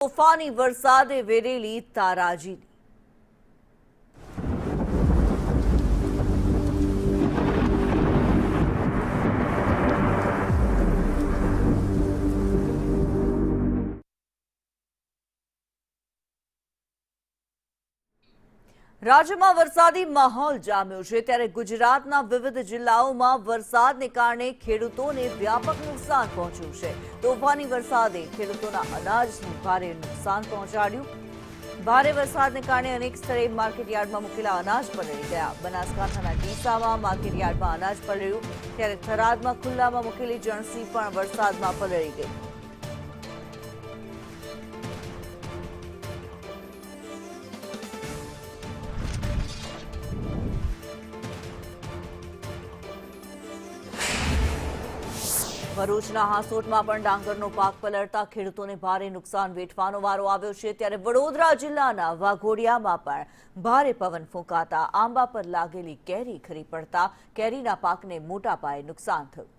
તોફાની વરસાદે વેરેલી તારાજી। રાજ્યમાં વરસાદી માહોલ જામ્યો છે ત્યારે ગુજરાતના વિવિધ જિલ્લાઓમાં વરસાદને કારણે ખેડૂતોને વ્યાપક નુકસાન પહોંચ્યું છે। તોફાની વરસાદે ખેડૂતોના અનાજને ભારે નુકસાન પહોંચાડ્યું। ભારે વરસાદને કારણે અનેક સ્થળે માર્કેટયાર્ડમાં મૂકેલા અનાજ પલળી ગયા। બનાસકાંઠાના ડીસામાં માર્કેટયાર્ડમાં અનાજ પલળ્યું ત્યારે થરાદમાં ખુલ્લામાં મૂકેલી જણસી પણ વરસાદમાં પલળી ગઈ। ભરૂચના હાંસોટમાં પણ ડાંગરનો પાક પલળતા ખેડૂતોને ભારે નુકસાન વેઠવાનો વારો આવ્યો છે ત્યારે વડોદરા જિલ્લાના વાઘોડિયામાં પણ ભારે પવન ફૂંકાતા આંબા પર લાગેલી કેરી ખરી પડતા કેરીના પાકને મોટા પાયે નુકસાન થયું।